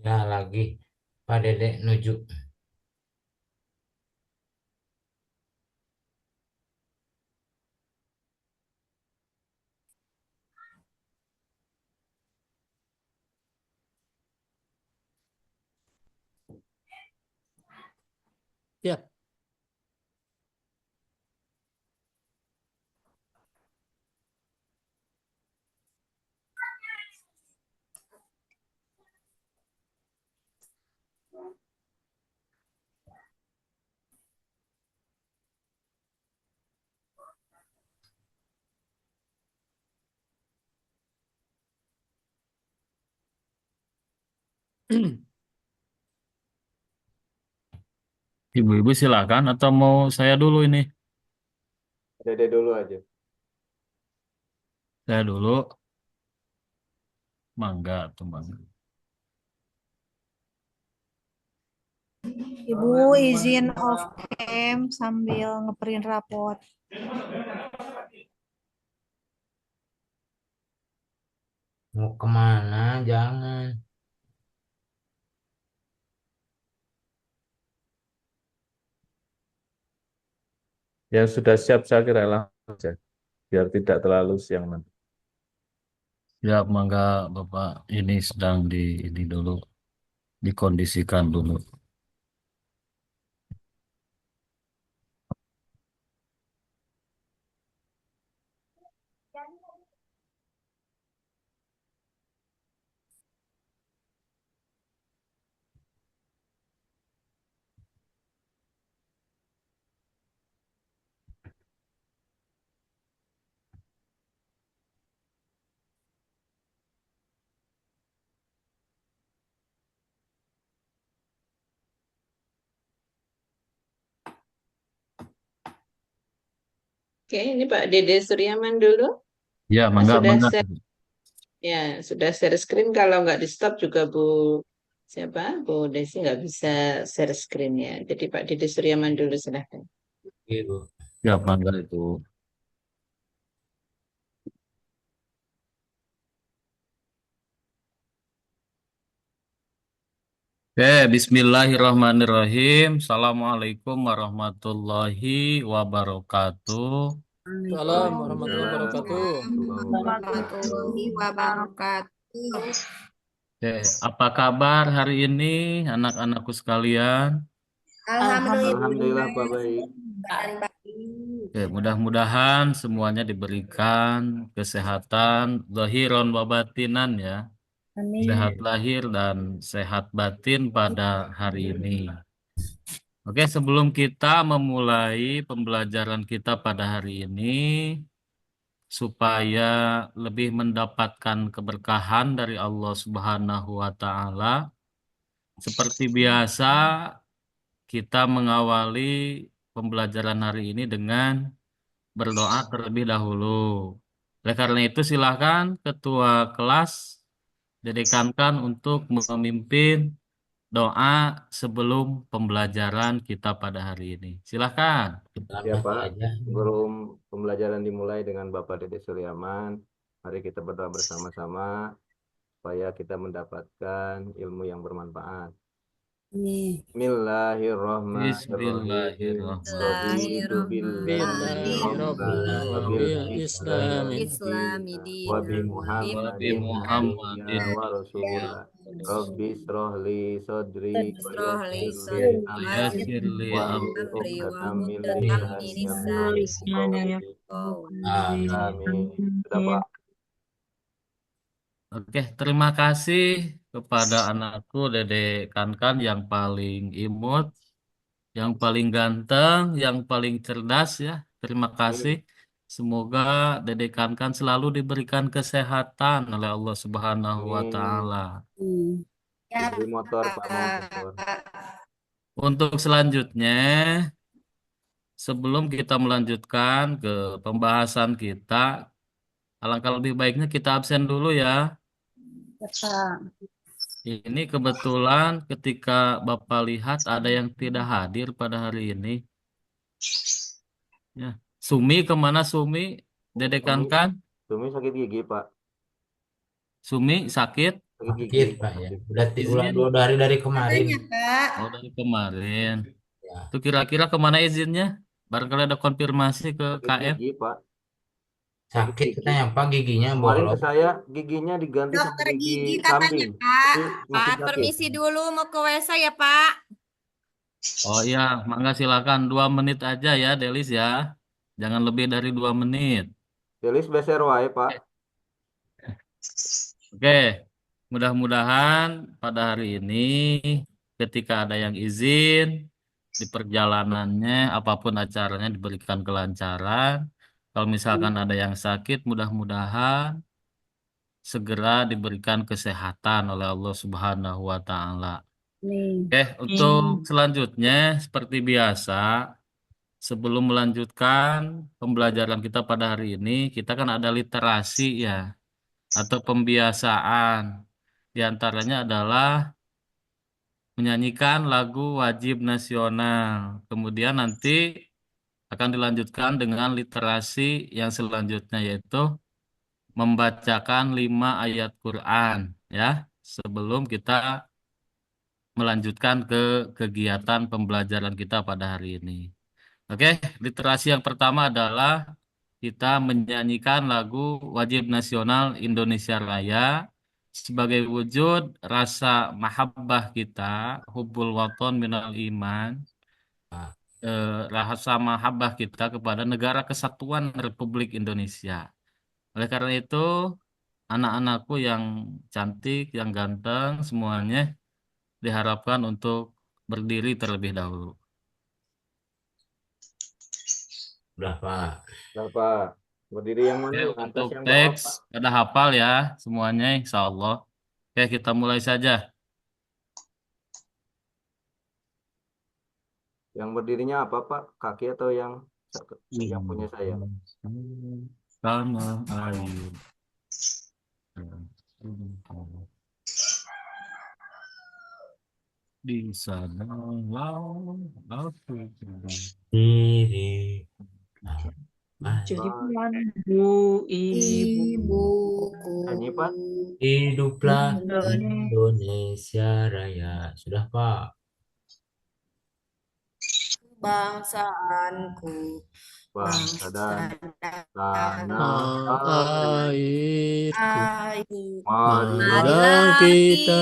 Ya lagi Pak Dedek nuju. Ya, Ibu-ibu silakan atau mau saya dulu ini? Dede dulu aja. Saya dulu. Mangga tuh mangga. Ibu izin off cam sambil ngeprint rapot. Mau kemana? Jangan. Yang sudah siap saya kira langsung aja, biar tidak terlalu siang nanti. Ya, mangga Bapak ini sedang ini dulu dikondisikan dulu. Oke, ini Pak Dede Suryaman dulu. Ya, mangga Sudah mangga. share, ya, sudah share screen. Kalau nggak di stop juga siapa? Bu Desi nggak bisa share screen ya. Jadi Pak Dede Suryaman dulu silahkan. Ibu. Ya, mangga itu. Oke, Bismillahirrahmanirrahim. Assalamualaikum warahmatullahi wabarakatuh. salam warahmatullahi wabarakatuh. Warahmatullahi wabarakatuh. Oke, apa kabar hari ini anak-anakku sekalian? Alhamdulillah Pak baik. Oke, mudah-mudahan semuanya diberikan kesehatan zahiron wa batinan ya. Sehat lahir dan sehat batin pada hari ini. Oke, sebelum kita memulai pembelajaran kita pada hari ini, supaya lebih mendapatkan keberkahan dari Allah Subhanahu wa Ta'ala, seperti biasa, kita mengawali pembelajaran hari ini dengan berdoa terlebih dahulu. Oleh karena itu, silakan Ketua kelas didekankan untuk memimpin doa sebelum pembelajaran kita pada hari ini. Silakan. Ya Selamat Pak, aja. sebelum pembelajaran dimulai dengan Bapak Dede Suryaman, mari kita berdoa bersama-sama supaya kita mendapatkan ilmu yang bermanfaat. Bismillahirrahmanirrahim. Raditu billahi rabban wa bil islami wa bi Nabi Muhammadin nabiyya Muhammadin wa rasula. Rabbi israh li sadri wa yassir li amri Yasir li wahlul amri. 'uqdatam min lisani yafqahu qawli. Amin. Amin. Sudah Pak. Oke, terima kasih kepada anakku Dede Kankan yang paling imut, yang paling ganteng, yang paling cerdas ya. Terima kasih. Semoga Dede Kankan selalu diberikan kesehatan oleh Allah Subhanahu wa Amin. Ta'ala. Diberi motor Pak, mau motor. Untuk selanjutnya, sebelum kita melanjutkan ke pembahasan kita, alangkah lebih baiknya kita absen dulu ya. Ini kebetulan ketika Bapak lihat ada yang tidak hadir pada hari ini. Ya. Sumi kemana Sumi? Dede Sumi, Kankan? Sumi sakit gigi Pak. Sumi sakit? Sakit gigi. Sakit Pak ya. Udah Izin. 2 hari dari kemarin. Katanya, Kak. Oh, dari kemarin. Ya. Itu kira-kira kemana izinnya? Barangkali ada konfirmasi ke Sakit KM. gigi, Pak. Sakit katanya Pak, giginya Kemarin ke bolong. saya giginya diganti sama Dokter gigi gigi katanya, kambing. Kak. Tapi masih Pak, sakit. permisi dulu mau ke WC ya, Pak. Oh iya, mangga silakan 2 menit aja ya, Delis ya. Jangan lebih dari 2 menit. Delis beser wae, Pak. Oke, mudah-mudahan pada hari ini ketika ada yang izin di perjalanannya, apapun acaranya diberikan kelancaran. Kalau misalkan ada yang sakit, mudah-mudahan segera diberikan kesehatan oleh Allah Subhanahu wa Ta'ala. Oke, untuk selanjutnya seperti biasa, sebelum melanjutkan pembelajaran kita pada hari ini, kita kan ada literasi ya, atau pembiasaan. Di antaranya adalah menyanyikan lagu wajib nasional. Kemudian nanti akan dilanjutkan dengan literasi yang selanjutnya, yaitu membacakan 5 ayat Quran ya, sebelum kita melanjutkan ke kegiatan pembelajaran kita pada hari ini. Oke, literasi yang pertama adalah kita menyanyikan lagu wajib nasional Indonesia Raya sebagai wujud rasa mahabbah kita, hubbul waton minal iman, rasa mahabbah kita kepada negara kesatuan Republik Indonesia. Oleh karena itu, anak-anakku yang cantik, yang ganteng, semuanya diharapkan untuk berdiri terlebih dahulu. Udah Pak. Nah, Pak. Berdiri yang mana? Oke, Yang atas untuk yang bawah, teks Pak? pada hafal ya semuanya, insya Allah. Oke, kita mulai saja. Yang berdirinya apa, Pak? Kaki atau yang punya saya? Tanah air. Di sana aku Diri. Jadikanmu Ibuku. Nyanyi, Pak. Hiduplah Indonesia Raya. Sudah Pak. Bangsaanku, Bangsa dan tanah Tanah air. airku, airku. Marilah marilah kita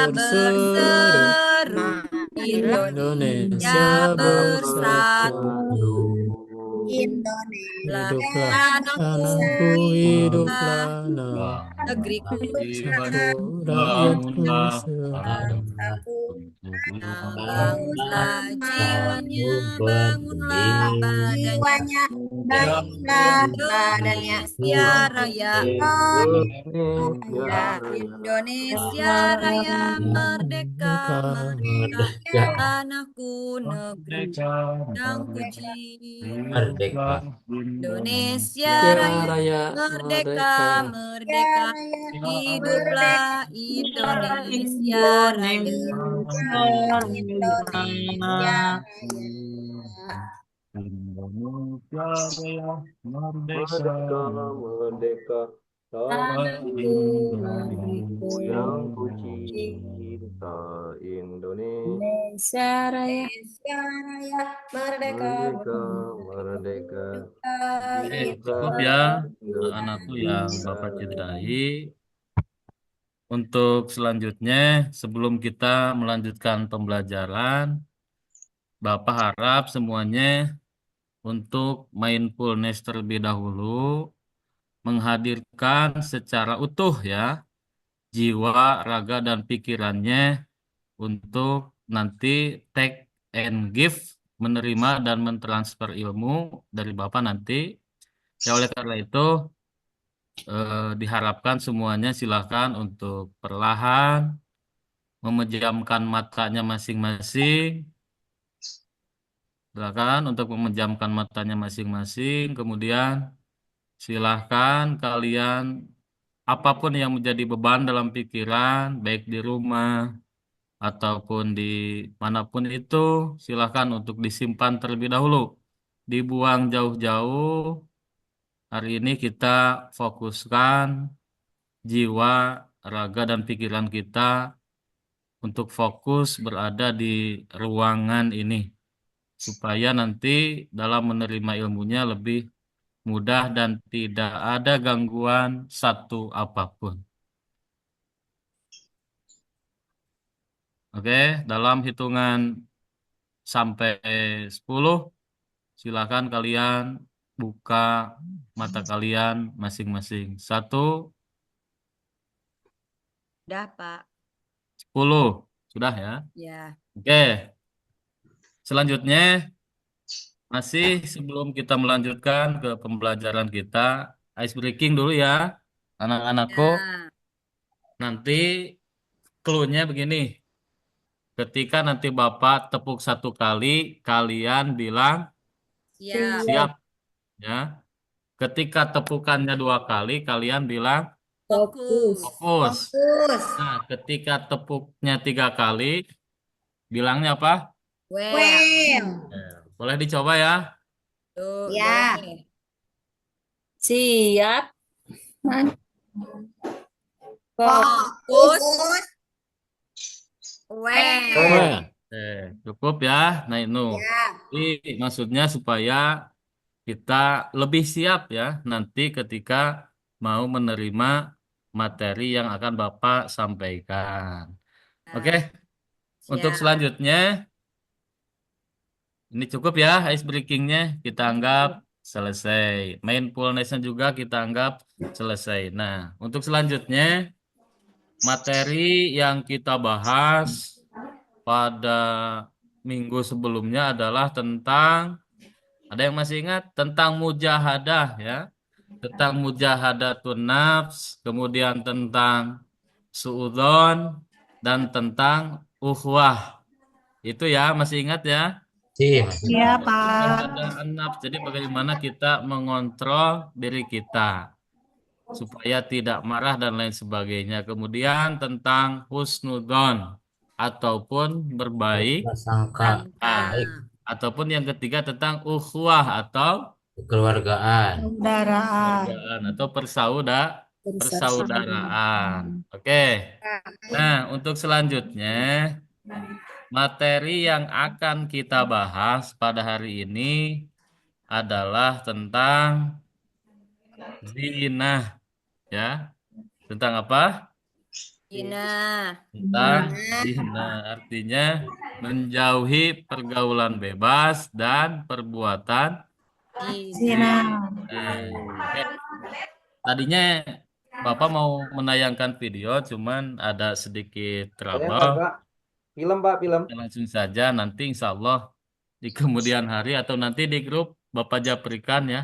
berseru, berseru, Indonesia Indonesia bersatu. bersatu. Indonesia. Hiduplah Tanahku, tanahku, hiduplah negeriku, negeriku, rakyatku bangunlah Bangsaku. bangsa jiwanya, bangunlah badannya. Jiwanya, bangunlah badannya. Indonesia Raya, Indonesia Raya. Indonesia Raya, merdeka, merdeka. Tanahku, negeriku yang puji. Merdeka. Indonesia Ya Raya, Raya, merdeka, merdeka. merdeka. Hiduplah Indonesia Raya. Indonesia. Indonesia Raya, Merdeka, merdeka. Tanahku, Tanahku yang ku cinta. Indonesia Indonesia Raya, merdeka, merdeka, merdeka. Cukup ya anakku yang Bapak cintai. Untuk selanjutnya, sebelum kita melanjutkan pembelajaran, Bapak harap semuanya untuk mindfulness terlebih dahulu, menghadirkan secara utuh ya, jiwa, raga, dan pikirannya untuk nanti take and give, menerima dan mentransfer ilmu dari Bapak nanti. Ya oleh karena itu, diharapkan semuanya silakan untuk perlahan memejamkan matanya masing-masing. Silakan untuk memejamkan matanya masing-masing. Kemudian silahkan kalian apapun yang menjadi beban dalam pikiran, baik di rumah ataupun di manapun itu, silahkan untuk disimpan terlebih dahulu. Dibuang jauh-jauh. Hari ini kita fokuskan jiwa raga dan pikiran kita untuk fokus berada di ruangan ini, supaya nanti dalam menerima ilmunya lebih mudah dan tidak ada gangguan satu apapun. Oke, dalam hitungan sampai 10, silakan kalian buka mata kalian masing-masing. 1, Udah, Pak. 10. Sudah ya? Ya. Oke, selanjutnya masih sebelum kita melanjutkan ke pembelajaran kita, ice breaking dulu ya, anak-anakku. Ya. Nanti clue-nya begini. Ketika nanti Bapak tepuk 1 kali, kalian bilang Siap. siap ya. Ketika tepukannya 2 kali, kalian bilang Fokus. fokus. Nah, ketika tepuknya 3 kali, bilangnya apa? Well. Boleh dicoba ya. Tuh, Ya. boleh. Siap. Fokus. Well. Well. Cukup ya. Nah, itu. Jadi maksudnya supaya kita lebih siap ya nanti ketika mau menerima materi yang akan Bapak sampaikan. Oke. Untuk Siap. selanjutnya, ini cukup ya ice breaking-nya. Kita anggap selesai. Mindfulness-nya juga kita anggap selesai. Nah, untuk selanjutnya, materi yang kita bahas pada minggu sebelumnya adalah tentang, ada yang masih ingat? Tentang mujahadah ya. Tentang mujahadatun nafs, kemudian tentang suudzon, dan tentang ukhwah. Itu ya, masih ingat ya? Masih. Iya, Pak. Mujahadatun nafs, jadi bagaimana kita mengontrol diri kita supaya tidak marah dan lain sebagainya. Kemudian tentang husnudzon ataupun berbaik, Prasangka baik, ataupun yang ketiga tentang ukhuwah atau kekeluargaan. Saudaraan. atau persaudaraan. Oke. Nah, untuk selanjutnya materi yang akan kita bahas pada hari ini adalah tentang zinah ya. Tentang apa? Ina. Tentang zina, artinya menjauhi pergaulan bebas dan perbuatan Zina. Oke. Tadinya Bapak mau menayangkan video, cuman ada sedikit Saya trouble. kagak. Film, Pak, film. Kita langsung saja nanti insya Allah di kemudian hari atau nanti di grup Bapak japrikan ya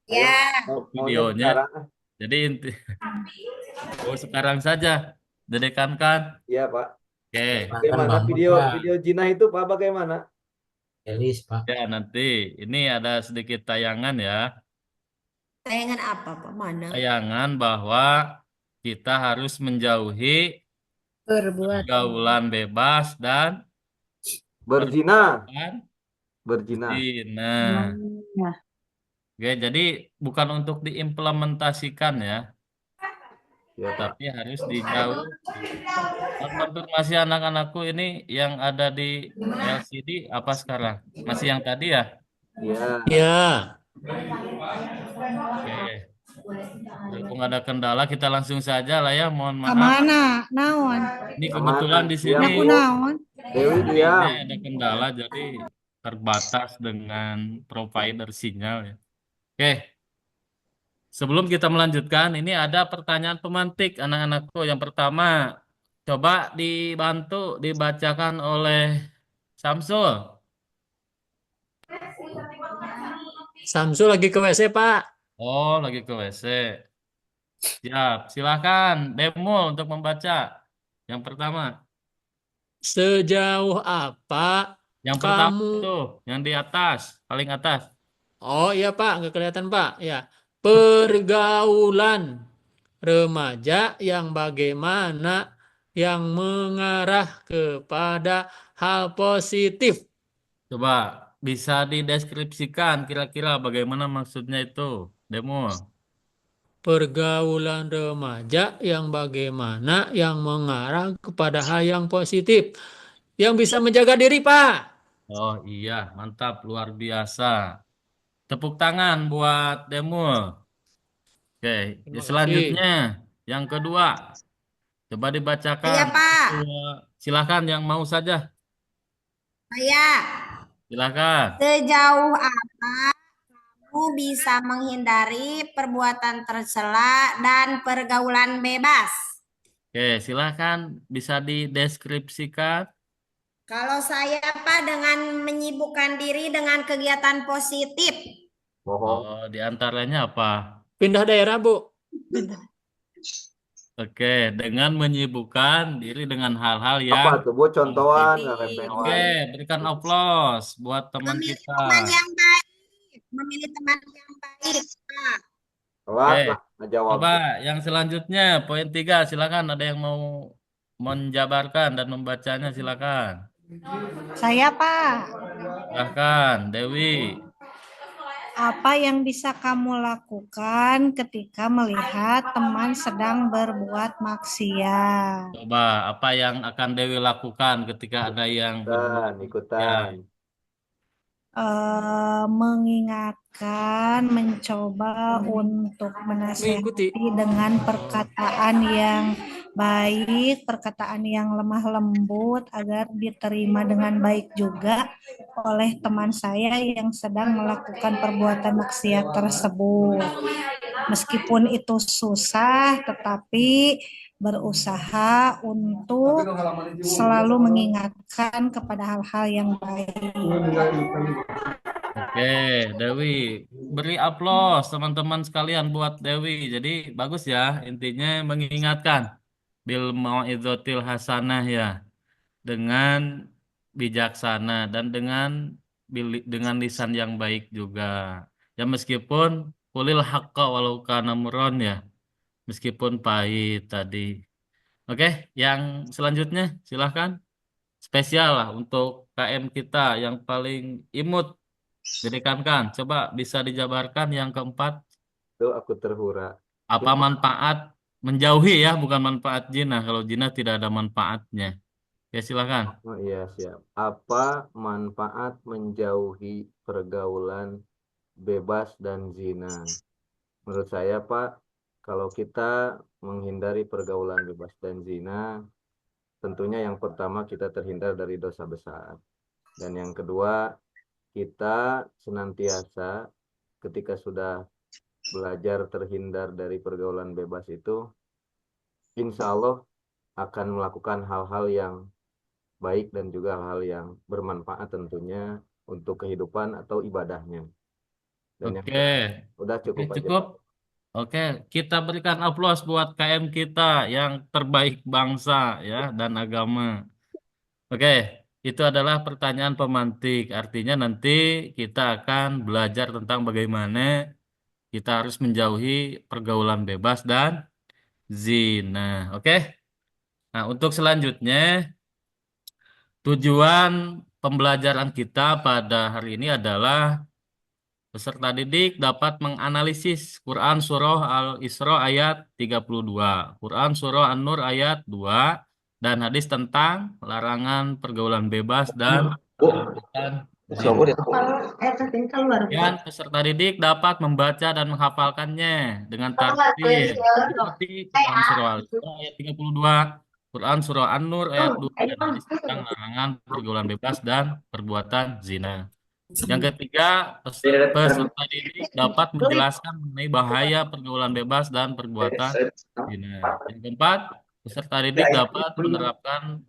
Maunya videonya. sekarang. Jadi sekarang saja, dedekan kan? Iya, Pak. Oke. Bagaimana Bangun, video Pak. video jinah itu, Pak, bagaimana? Elis, Pak. Ya nanti ini ada sedikit tayangan ya. Tayangan apa, Pak? Mana? Tayangan bahwa kita harus menjauhi pergaulan bebas dan Berzina, perbuatan berzina. zina. Oke, jadi bukan untuk diimplementasikan ya, Ya, Pak. tapi harus dijauhi. Konfirmasi anak-anakku ini yang ada di LCD apa sekarang? Masih yang tadi ya? Iya. Ya. Oke. Berhubung ada kendala, kita langsung saja lah ya. Mohon maaf. Kemana? Naon? Ini kebetulan di sini Aku naon? Dewi diam. ini ada kendala, jadi terbatas dengan provider sinyal ya. Oke. Sebelum kita melanjutkan, ini ada pertanyaan pemantik anak-anakku. Yang pertama, coba dibantu dibacakan oleh Samsul. Samsul lagi ke WC, Pak. Oh, lagi ke WC. Siap, silakan demo untuk membaca. Yang pertama, Sejauh apa yang pertama kamu... tuh, yang di atas, paling atas. Oh iya, Pak, nggak kelihatan, Pak. Ya, pergaulan remaja yang bagaimana yang mengarah kepada hal positif. Coba bisa dideskripsikan kira-kira bagaimana maksudnya itu, demo. pergaulan remaja yang bagaimana yang mengarah kepada hal yang positif. Yang bisa menjaga diri, Pak. Oh iya, mantap, luar biasa. Tepuk tangan buat Demul. Oke, Terima selanjutnya kasih. yang kedua, coba dibacakan. Saya, Pak. Silakan yang mau saja, Saya. silakan. Sejauh apa kamu bisa menghindari perbuatan tercela dan pergaulan bebas? Oke, silakan bisa dideskripsikan. Kalau saya, Pak, dengan menyibukkan diri dengan kegiatan positif. Bohong. Oh, di antaranya apa? Pindah daerah, Bu. Oke, dengan menyibukkan diri dengan hal-hal Apa yang tuh, Bu? Contohan, positif. remeh Oke, wae. berikan aplaus buat teman Memilih kita. teman yang baik. Memilih teman yang baik, Pak. Telat Oke, lah ngejawab. coba yang selanjutnya, poin 3, silakan. Ada yang mau menjabarkan dan membacanya, silakan. Saya, Pak. Silakan, Dewi. Apa yang bisa kamu lakukan ketika melihat teman sedang berbuat maksiat? Coba, apa yang akan Dewi lakukan ketika ada yang berbuat ya? Ikutan. Mengingatkan, mencoba untuk Mengikuti. menasihati dengan perkataan yang baik, perkataan yang lemah lembut agar diterima dengan baik juga oleh teman saya yang sedang melakukan perbuatan maksiat tersebut. Meskipun itu susah, tetapi berusaha untuk selalu mengingatkan kepada hal-hal yang baik. Oke, Dewi, beri aplaus teman-teman sekalian buat Dewi. Jadi bagus ya, intinya mengingatkan bil mau'izotil hasanah ya, dengan bijaksana dan dengan lisan yang baik juga. Ya meskipun kulil haqqa walau kana murron ya, meskipun pahit tadi. Oke, yang selanjutnya silahkan. Spesial lah untuk KM kita yang paling imut. Jadi kan, coba bisa dijabarkan yang keempat, Itu aku terhura. apa manfaat menjauhi ya, bukan manfaat jinah. Kalau jinah tidak ada manfaatnya. Ya silakan. Oh iya, siap. Apa manfaat menjauhi pergaulan bebas dan zina? Menurut saya, Pak, kalau kita menghindari pergaulan bebas dan zina, tentunya yang pertama kita terhindar dari dosa besar. Dan yang kedua, kita senantiasa ketika sudah belajar terhindar dari pergaulan bebas itu, insya Allah akan melakukan hal-hal yang baik dan juga hal-hal yang bermanfaat tentunya untuk kehidupan atau ibadahnya. Dan yang Oke. udah Oke, cukup aja, cukup. Pak. Oke, kita berikan aplaus buat KM kita yang terbaik bangsa ya dan agama. Oke, itu adalah pertanyaan pemantik. Artinya nanti kita akan belajar tentang bagaimana kita harus menjauhi pergaulan bebas dan zina. Oke. Nah, untuk selanjutnya, tujuan pembelajaran kita pada hari ini adalah peserta didik dapat menganalisis Quran Surah Al-Isra ayat 32, Quran Surah An-Nur ayat 2, dan hadis tentang larangan pergaulan bebas dan perbuatan zina. Dan peserta didik dapat membaca dan menghafalkannya dengan tartil seperti Quran Surah Al-Isra ayat 32, Quran Surah An-Nur ayat 2, dan hadis tentang larangan pergaulan bebas dan perbuatan zina. Yang ketiga, peserta didik dapat menjelaskan mengenai bahaya pergaulan bebas dan perbuatan zina. Yang keempat, peserta didik dapat menerapkan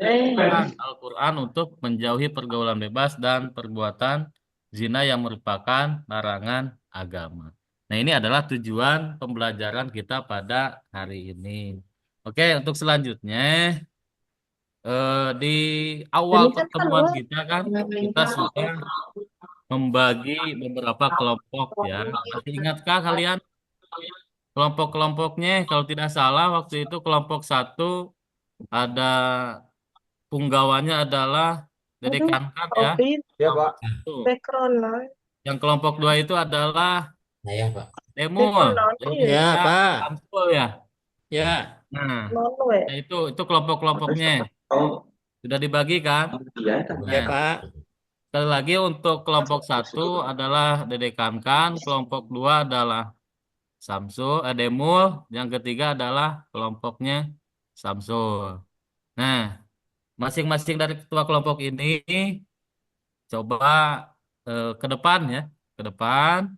Al-Quran untuk menjauhi pergaulan bebas dan perbuatan zina yang merupakan larangan agama. Nah, ini adalah tujuan pembelajaran kita pada hari ini. Oke, untuk selanjutnya, di awal pertemuan kita kan, kita sudah membagi beberapa kelompok ya. Masih ingatkah kalian kelompok-kelompoknya? Kalau tidak salah, waktu itu kelompok 1 ada punggawannya adalah Dede Kankan ya. Ya, Pak. Tuh. Yang kelompok 2 itu adalah Saya, Pak. Demul, Ya, Pak. Samsul ya. Ya. Nah, itu kelompok-kelompoknya sudah dibagi kan? Ya, Nah, Pak. sekali lagi untuk kelompok 1 adalah Dede Kankan, kelompok 2 adalah Demul, yang ketiga adalah kelompoknya Samsul. Nah, masing-masing dari ketua kelompok ini coba ke depan ya, ke depan.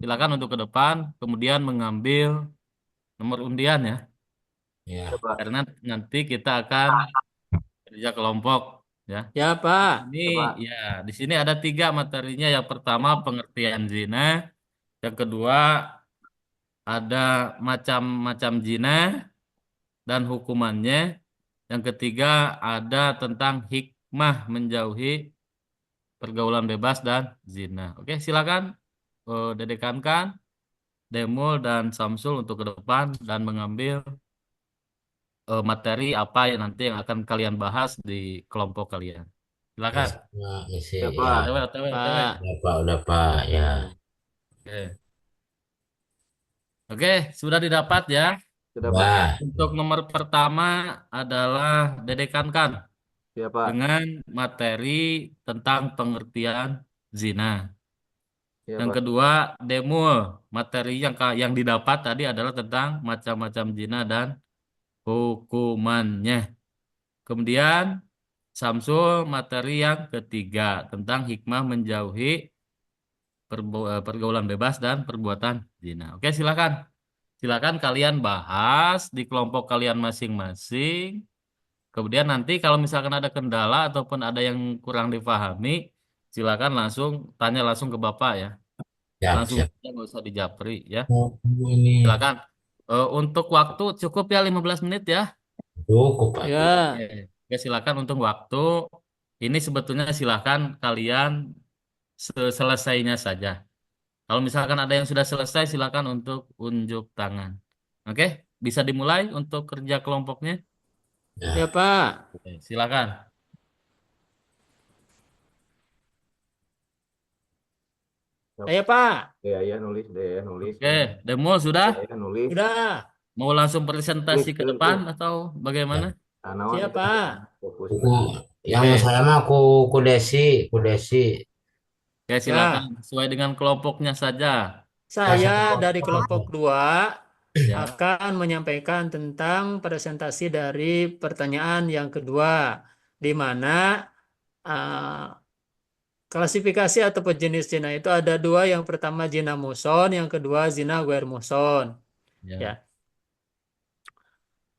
Silakan untuk ke depan, kemudian mengambil nomor undian ya, Ya. Ya, Pak. karena nanti kita akan kerja kelompok ya. Ya, Pak. Ini Ya, Pak. ya, di sini ada 3 materinya. Yang pertama pengertian zina, yang kedua ada macam-macam zina dan hukumannya, yang ketiga ada tentang hikmah menjauhi pergaulan bebas dan zina. Oke, silakan Dede Kankan, Demul dan Samsul untuk ke depan dan mengambil materi apa yang nanti yang akan kalian bahas di kelompok kalian. Silakan. Nah, isi Ya, ya. Pak. OTW, OTW, OTW. Pak. Udah Pak, ya. Oke. Oke, sudah didapat ya. Sudah, Pak. Nah, Untuk nomor pertama adalah Dede Kankan Ya, Pak. dengan materi tentang pengertian zina. Ya, Yang Pak. kedua, Demul, materi yang didapat tadi adalah tentang macam-macam zina dan hukumannya. Kemudian Samsul, materi yang ketiga tentang hikmah menjauhi pergaulan bebas dan perbuatan zina. Oke, silakan. Silakan kalian bahas di kelompok kalian masing-masing. Kemudian nanti kalau misalkan ada kendala ataupun ada yang kurang dipahami, silakan langsung tanya langsung ke Bapak ya. siap, Langsung siap. saja, nggak usah dijapri ya. Oh, ini Silakan. Untuk waktu cukup ya 15 menit ya. cukup Pak. Ya. Oke, oke, silakan untuk waktu. Ini sebetulnya silakan kalian selesainya saja. Kalau misalkan ada yang sudah selesai, silakan untuk unjuk tangan. Oke, bisa dimulai untuk kerja kelompoknya. Ya. Ya, Pak. Oke, silakan. Ya, Pak. Ya, nulis deh, nulis. Oke, Demul sudah? Ya, nulis. Udah. Mau langsung presentasi ke depan atau bagaimana? Anawan Siap, kita Pak. fokus. Aku yang Oke. saya mah ku Desi. Oke, silakan sesuai dengan kelompoknya saja. Saya dari kelompok 2 Ya, akan menyampaikan tentang presentasi dari pertanyaan yang kedua, di mana klasifikasi atau jenis zina itu ada 2. Yang pertama zina muson, yang kedua zina ghair muson. ya. Ya.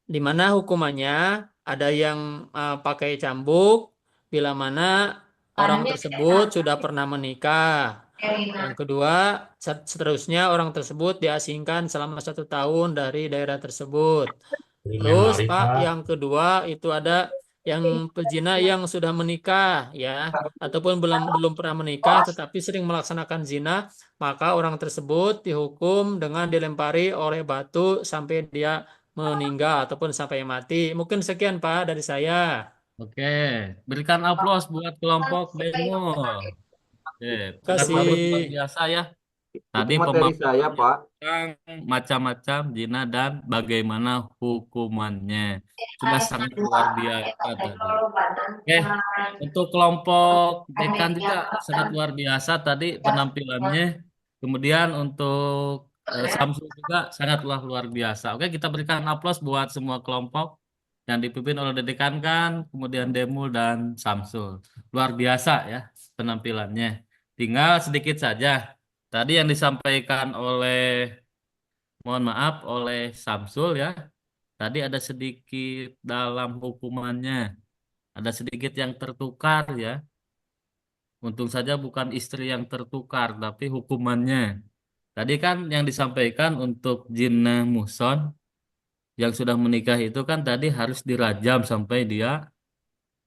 Di mana hukumannya ada yang pakai cambuk bila mana orang tersebut sudah pernah menikah. Yang kedua, seterusnya orang tersebut diasingkan selama 1 tahun dari daerah tersebut. Terus Pak, yang kedua itu ada yang pezina yang sudah menikah ya, ataupun belum pernah menikah tetapi sering melaksanakan zina, maka orang tersebut dihukum dengan dilempari oleh batu sampai dia meninggal ataupun sampai mati. Mungkin sekian Pak dari saya. Oke, berikan aplaus buat kelompok Demul. Oke, sangat Kasih. luar biasa ya. Tadi Itu materi saya, pemaparannya Pak. tentang macam-macam zina dan bagaimana hukumannya. Sudah sangat luar biasa tadi. Oke, untuk kelompok dekan juga sangat luar biasa tadi penampilannya. Kemudian untuk Samsul juga sangatlah luar biasa. Oke, kita berikan aplaus buat semua kelompok yang dipimpin oleh Dede Kankan, kemudian Demul dan Samsul. Luar biasa ya penampilannya. Tinggal sedikit saja. Tadi yang disampaikan oleh, mohon maaf, oleh Samsul ya. Tadi ada sedikit dalam hukumannya. Ada sedikit yang tertukar ya. Untung saja bukan istri yang tertukar, tapi hukumannya. Tadi kan yang disampaikan untuk Jinnah Muhson yang sudah menikah itu kan tadi harus dirajam sampai dia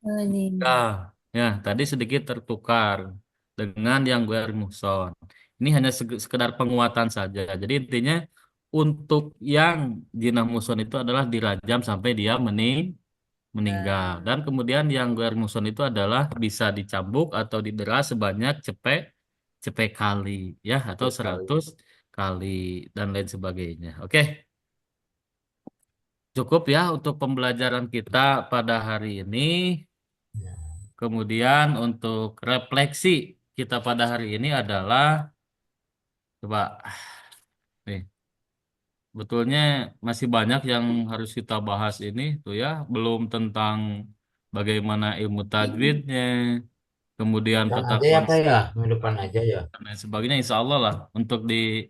nikah. Ya, tadi sedikit tertukar dengan yang Ghair Muhson. Ini hanya sekedar penguatan saja. Jadi intinya untuk yang Jinnah Muhson itu adalah dirajam sampai dia meninggal. Dan kemudian yang Ghair Muhson itu adalah bisa dicambuk atau didera sebanyak cepek kali ya, atau 100 kali, dan lain sebagainya. Oke, cukup ya untuk pembelajaran kita pada hari ini. Kemudian untuk refleksi kita pada hari ini adalah, coba nih, betulnya masih banyak yang harus kita bahas ini tuh ya, belum tentang bagaimana ilmu tajwidnya, kemudian Dan tata aja ya Pak konsep ya, minggu depan aja ya. dan lain sebagainya. Insya Allah lah untuk di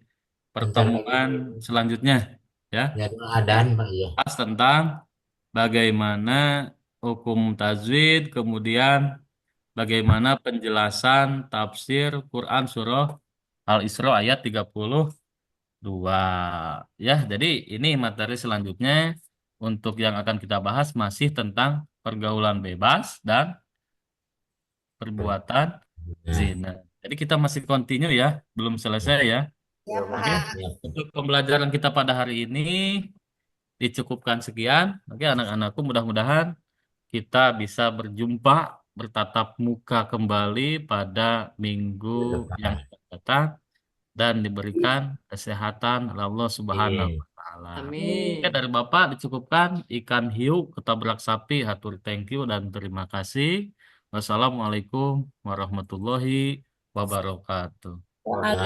Bentar lagi. pertemuan selanjutnya ya, Jadwal adan Pak ya. bahas tentang bagaimana hukum tajwid, kemudian bagaimana penjelasan tafsir Quran surah Al-Isra ayat 32 ya. Jadi ini materi selanjutnya untuk yang akan kita bahas masih tentang pergaulan bebas dan perbuatan Nah, zina. Jadi kita masih continue ya, belum selesai ya. Ya, Oke, Pak. ya. untuk pembelajaran kita pada hari ini dicukupkan sekian. Oke, anak-anakku, mudah-mudahan kita bisa berjumpa, bertatap muka kembali pada minggu yang akan datang dan diberikan kesehatan oleh Allah Subhanahu Amin. wa Ta'ala. Amin. Oke, dari Bapak dicukupkan ikan hiu ketabrak sapi, hatur thank you dan terima kasih. Wassalamualaikum warahmatullahi wabarakatuh. Nah.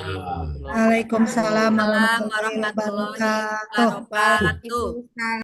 Waalaikumsalam warahmatullahi Warahmatullahi wabarakatuh. wabarakatuh.